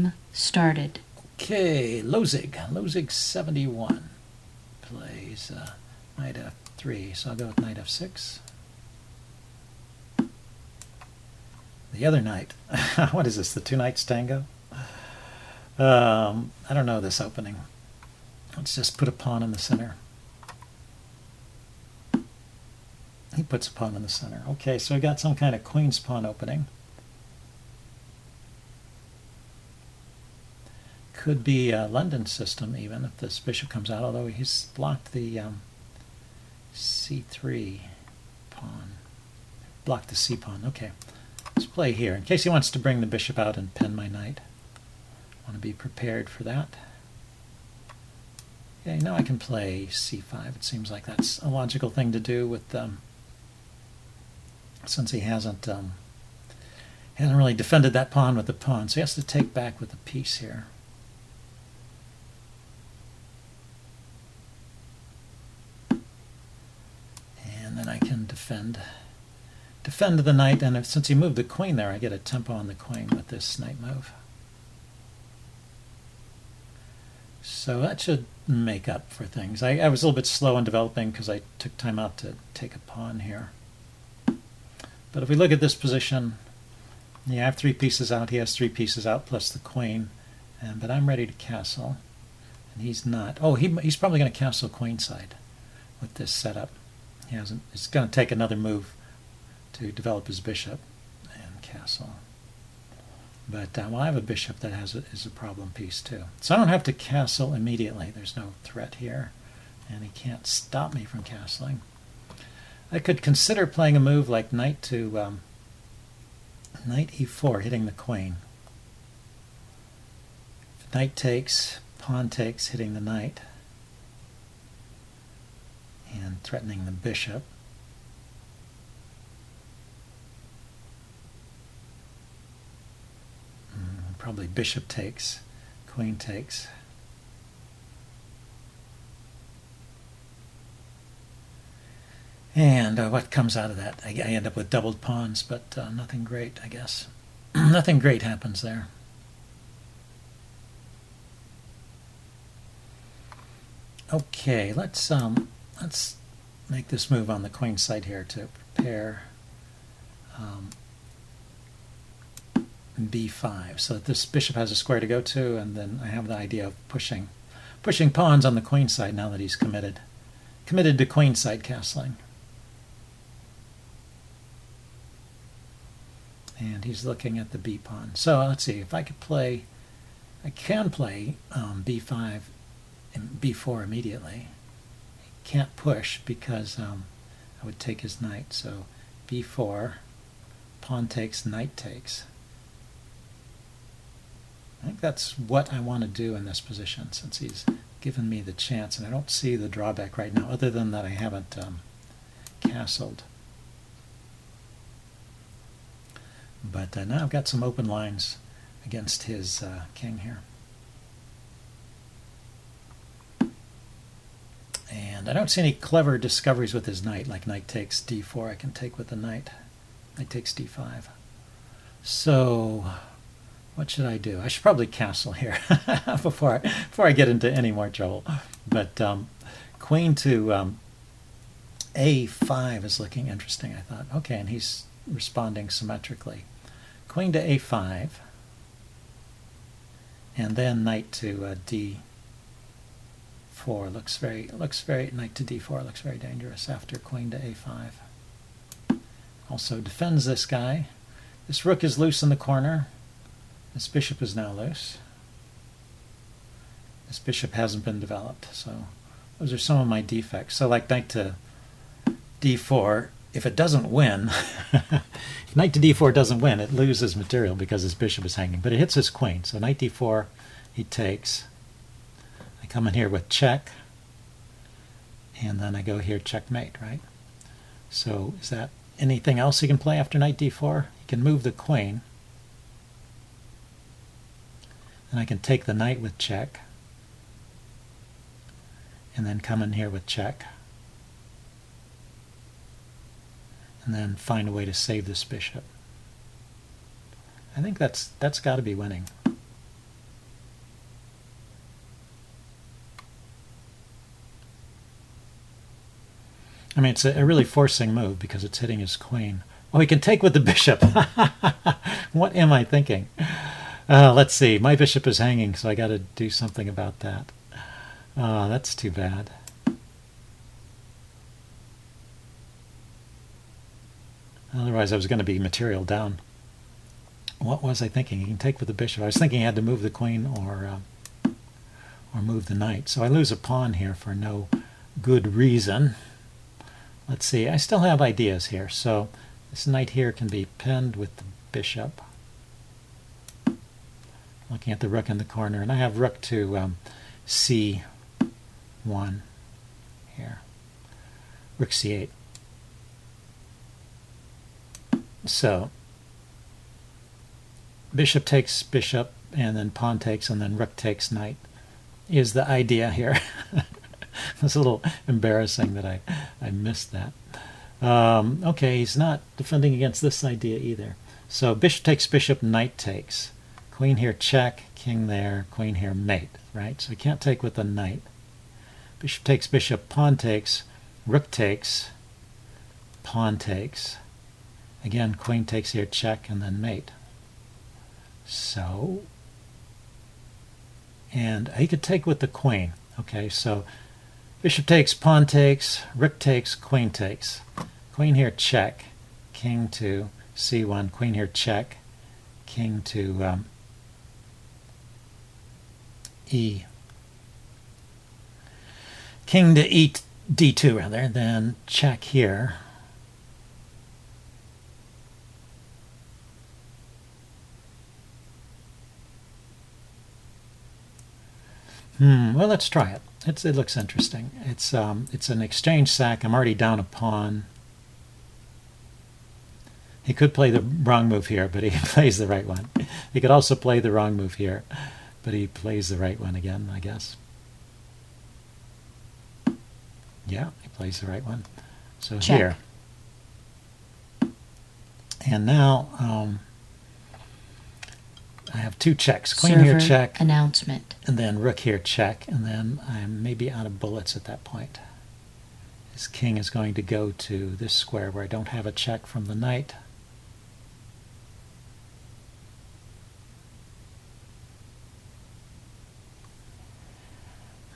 Game started. Okay, Lozig 71 plays knight f3, so I'll go with knight f6. The other knight, what is this, the two knights tango? I don't know this opening. Let's just put a pawn in the center. He puts a pawn in the center. Okay, so we got some kind of queen's pawn opening. Could be a London system even if this bishop comes out, although he's blocked the c3 pawn. Blocked the c pawn. Okay, let's play here. In case he wants to bring the bishop out and pin my knight. I want to be prepared for that. Okay, now I can play c5. It seems like that's a logical thing to do with since he hasn't really defended that pawn with the pawn, so he has to take back with the piece here. And then I can defend the knight, and since he moved the queen there, I get a tempo on the queen with this knight move. So that should make up for things. I was a little bit slow in developing because I took time out to take a pawn here. But if we look at this position, yeah, I have three pieces out. He has three pieces out plus the queen. But I'm ready to castle, and he's not. Oh, he's probably going to castle queenside with this setup. He hasn't. It's going to take another move to develop his bishop and castle. But well, I have a bishop that is a problem piece too. So I don't have to castle immediately. There's no threat here, and he can't stop me from castling. I could consider playing a move like knight to knight e4, hitting the queen. If knight takes, pawn takes, hitting the knight, and threatening the bishop. Probably bishop takes, queen takes. And what comes out of that? I end up with doubled pawns, but nothing great, I guess. Nothing great happens there. Okay, let's make this move on the queen side here to prepare b5, so that this bishop has a square to go to, and then I have the idea of pushing pawns on the queen side now that he's committed to queen side castling. And he's looking at the b pawn. So let's see if I could play. I can play b5 and b4 immediately. I can't push because I would take his knight. So b4, pawn takes, knight takes. I think that's what I want to do in this position, since he's given me the chance, and I don't see the drawback right now, other than that I haven't castled. But now I've got some open lines against his king here. And I don't see any clever discoveries with his knight, like knight takes d4 I can take with the knight. Knight takes d5. So what should I do? I should probably castle here before I get into any more trouble. But queen to a5 is looking interesting, I thought. Okay, and he's responding symmetrically. Queen to a5, and then knight to d4 looks very knight to d4 looks very dangerous after queen to a5. Also defends this guy. This rook is loose in the corner. This bishop is now loose. This bishop hasn't been developed, so those are some of my defects. So like knight to d4, if it doesn't win, if knight to d4 doesn't win, it loses material because his bishop is hanging. But it hits his queen, so knight d4, he takes. I come in here with check, and then I go here checkmate, right? So is that anything else he can play after knight d4? He can move the queen. And I can take the knight with check, and then come in here with check, and then find a way to save this bishop. I think that's got to be winning. I mean, it's a really forcing move because it's hitting his queen. Oh, he can take with the bishop. What am I thinking? Let's see. My bishop is hanging, so I got to do something about that. That's too bad. Otherwise, I was going to be material down. What was I thinking? He can take with the bishop. I was thinking he had to move the queen or move the knight. So I lose a pawn here for no good reason. Let's see. I still have ideas here. So this knight here can be pinned with the bishop. Looking at the rook in the corner, and I have rook to c1 here. Rook c8. So bishop takes bishop, and then pawn takes, and then rook takes knight is the idea here. It's a little embarrassing that I missed that. Okay, he's not defending against this idea either. So bishop takes bishop, knight takes. Queen here check, king there, queen here mate, right? So he can't take with the knight. Bishop takes bishop, pawn takes, rook takes, pawn takes. Again, queen takes here check, and then mate. So, and he could take with the queen. Okay, so bishop takes, pawn takes, rook takes, queen takes. Queen here check, king to c1, queen here check, king to e. King to d2 rather, then check here. Well, let's try it. It looks interesting. It's an exchange sack. I'm already down a pawn. He could play the wrong move here, but he plays the right one. He could also play the wrong move here, but he plays the right one again, I guess. Yeah, he plays the right one. So check. Here. And now I have two checks. Queen Server here check. Announcement. And then rook here check. And then I'm maybe out of bullets at that point. His king is going to go to this square where I don't have a check from the knight.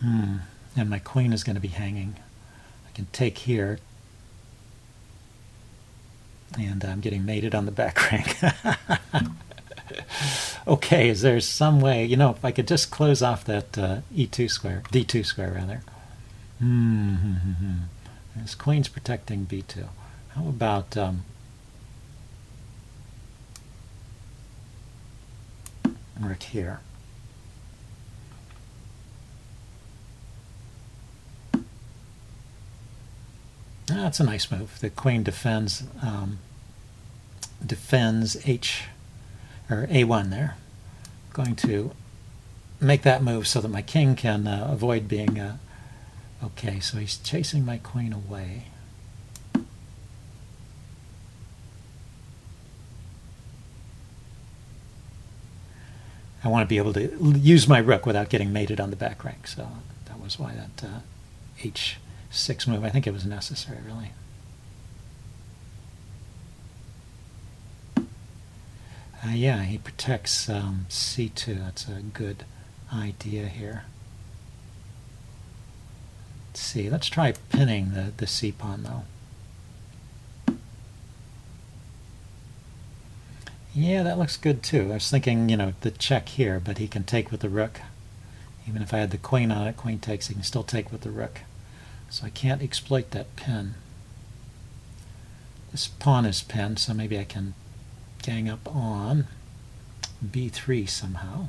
And my queen is going to be hanging. I can take here. And I'm getting mated on the back rank. Okay, is there some way, if I could just close off that d2 square rather. This queen's protecting b2. How about rook here? That's a nice move. The queen defends h or a1 there. I'm going to make that move so that my king can avoid being okay. So he's chasing my queen away. I want to be able to use my rook without getting mated on the back rank. So that was why that h6 move, I think it was necessary, really. Yeah, he protects c2. That's a good idea here. Let's see. Let's try pinning the c-pawn, though. Yeah, that looks good, too. I was thinking, the check here, but he can take with the rook. Even if I had the queen on it, queen takes, he can still take with the rook. So I can't exploit that pin. This pawn is pinned, so maybe I can gang up on b3 somehow.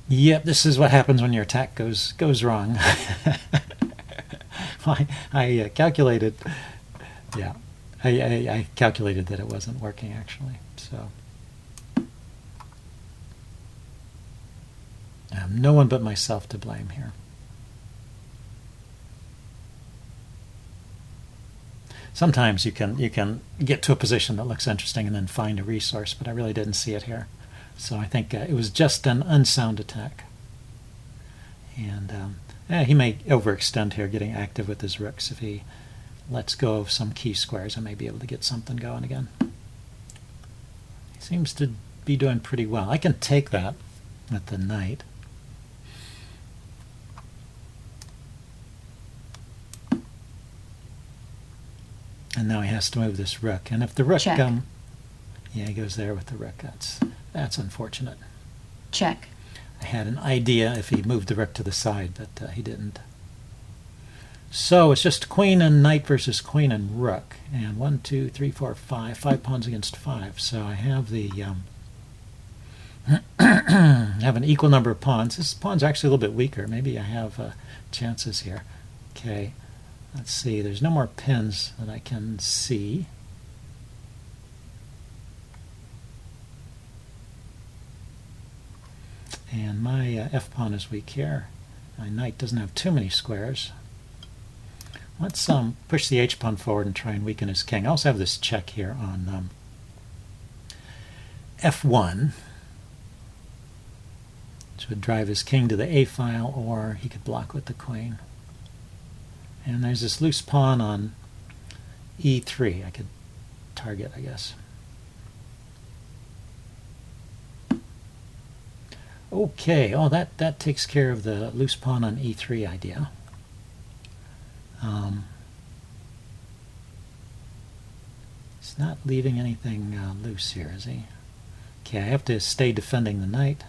Yep, this is what happens when your attack goes wrong. I calculated, yeah, I calculated that it wasn't working actually. So No one but myself to blame here. Sometimes you can get to a position that looks interesting and then find a resource, but I really didn't see it here. So I think it was just an unsound attack. And he may overextend here, getting active with his rooks. If he lets go of some key squares, I may be able to get something going again. He seems to be doing pretty well. I can take that with the knight. And now he has to move this rook. And if the rook, yeah, he goes there with the rook. That's unfortunate. Check. I had an idea if he moved the rook to the side, but he didn't. So it's just queen and knight versus queen and rook. And 1, 2, 3, 4, 5. 5 pawns against 5. So I have the have an equal number of pawns. This pawn's actually a little bit weaker. Maybe I have chances here. Okay. Let's see, there's no more pins that I can see. And my f-pawn is weak here. My knight doesn't have too many squares. Let's push the h-pawn forward and try and weaken his king. I also have this check here on f1, which would drive his king to the a file, or he could block with the queen. And there's this loose pawn on e3. I could target, I guess. Okay, that takes care of the loose pawn on e3 idea. He's not leaving anything loose here, is he? Okay, I have to stay defending the knight.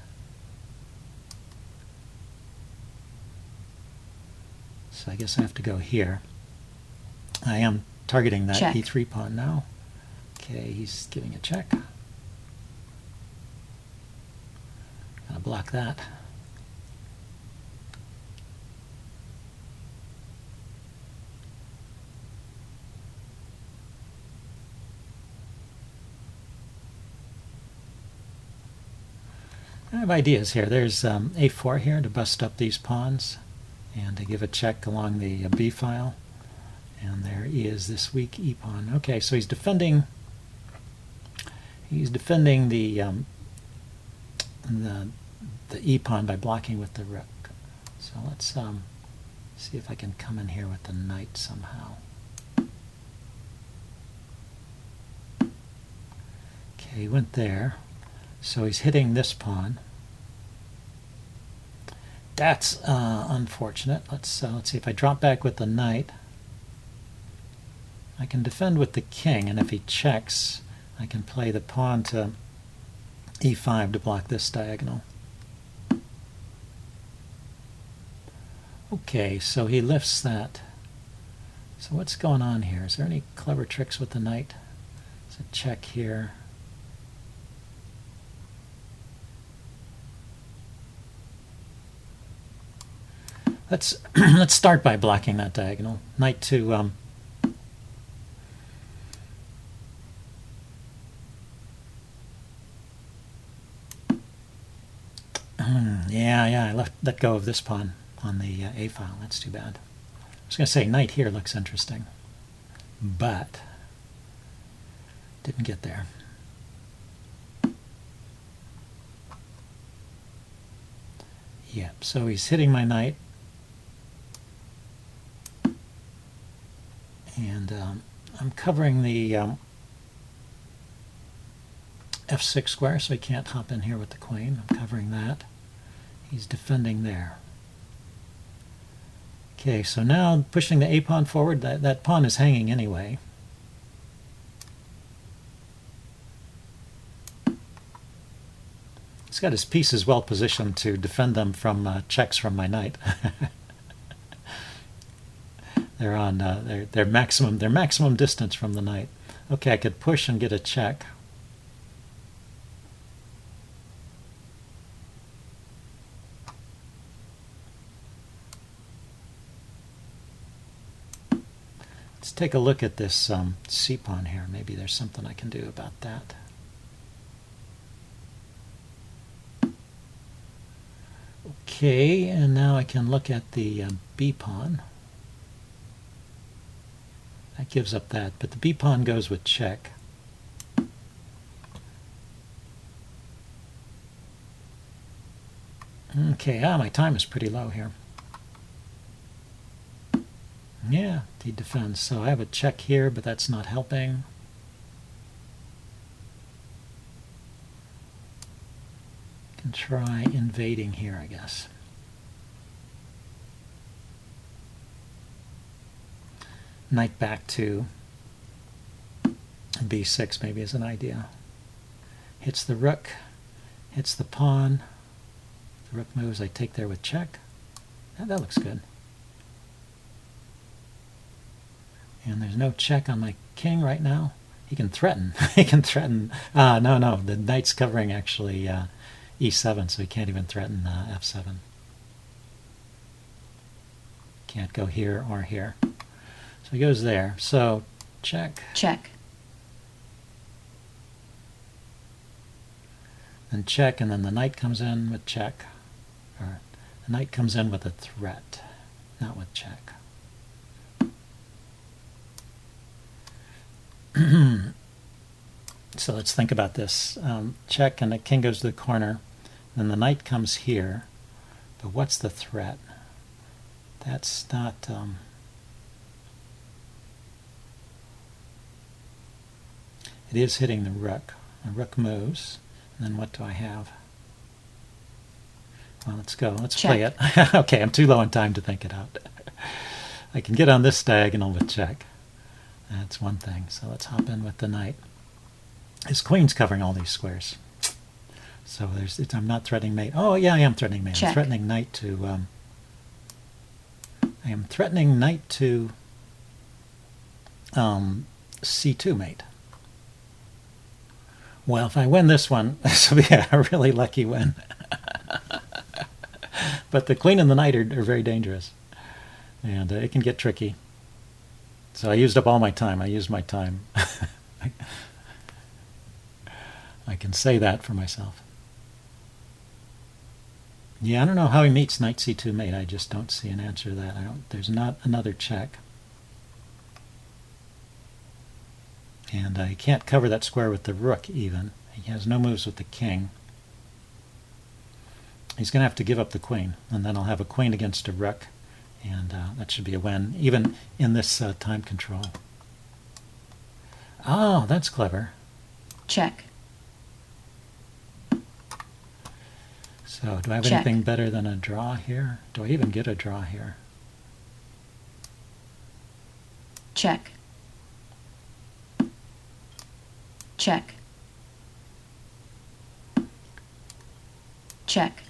So I guess I have to go here. I am targeting that check. e3 pawn now. Okay, he's giving a check. Gonna block that. I have ideas here. There's a4 here to bust up these pawns and to give a check along the b file. And there is this weak e pawn. Okay, so he's defending the e pawn by blocking with the rook. So let's see if I can come in here with the knight somehow. Okay, he went there. So he's hitting this pawn. That's unfortunate. Let's see if I drop back with the knight. I can defend with the king, and if he checks, I can play the pawn to e5 to block this diagonal. Okay, so he lifts that. So what's going on here? Is there any clever tricks with the knight? There's a check here. Let's start by blocking that diagonal. Knight to I let go of this pawn on the a file. That's too bad. I was going to say knight here looks interesting, but didn't get there. Yep, so he's hitting my knight. And I'm covering the f6 square, so he can't hop in here with the queen. I'm covering that. He's defending there. Okay, so now pushing the a pawn forward. That pawn is hanging anyway. He's got his pieces well positioned to defend them from checks from my knight. They're on their maximum distance from the knight. Okay, I could push and get a check. Let's take a look at this c pawn here. Maybe there's something I can do about that. Okay, and now I can look at the b pawn. That gives up that, but the b pawn goes with check. Okay, my time is pretty low here. Yeah, he defends. So I have a check here, but that's not helping. Can try invading here, I guess. Knight back to b6 maybe is an idea. Hits the rook, hits the pawn. The rook moves, I take there with check. That looks good. And there's no check on my king right now. He can threaten. He can threaten. No, the knight's covering actually e7, so he can't even threaten f7. Can't go here or here. So he goes there. So check. Check. Then check, and then the knight comes in with check. Or the knight comes in with a threat, not with check. So let's think about this. Check, and the king goes to the corner. Then the knight comes here. But what's the threat? That's not... it is hitting the rook. The rook moves. And then what do I have? Well, let's go. Let's check. Play it. Okay, I'm too low on time to think it out. I can get on this diagonal with check. That's one thing. So let's hop in with the knight. His queen's covering all these squares. So I'm not threatening mate. Oh, yeah, I am threatening mate. Check. I'm threatening knight to... I am threatening knight to c2 mate. Well, if I win this one, this will be a really lucky win. But the queen and the knight are very dangerous. And it can get tricky. So I used up all my time. I used my time. I can say that for myself. Yeah, I don't know how he meets knight c2 mate. I just don't see an answer to that. There's not another check. And he can't cover that square with the rook even. He has no moves with the king. He's going to have to give up the queen. And then I'll have a queen against a rook. And that should be a win, even in this time control. Oh, that's clever. Check. So do I have Check. anything better than a draw here? Do I even get a draw here? Check. Check. Check.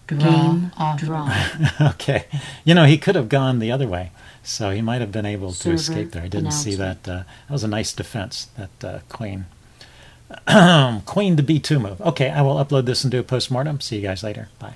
Game draw. Okay. You know, he could have gone the other way, so he might have been able to Server escape there. I didn't see that. announcement. That was a nice defense, that queen. Queen to b2 move. Okay, I will upload this and do a post-mortem. See you guys later. Bye.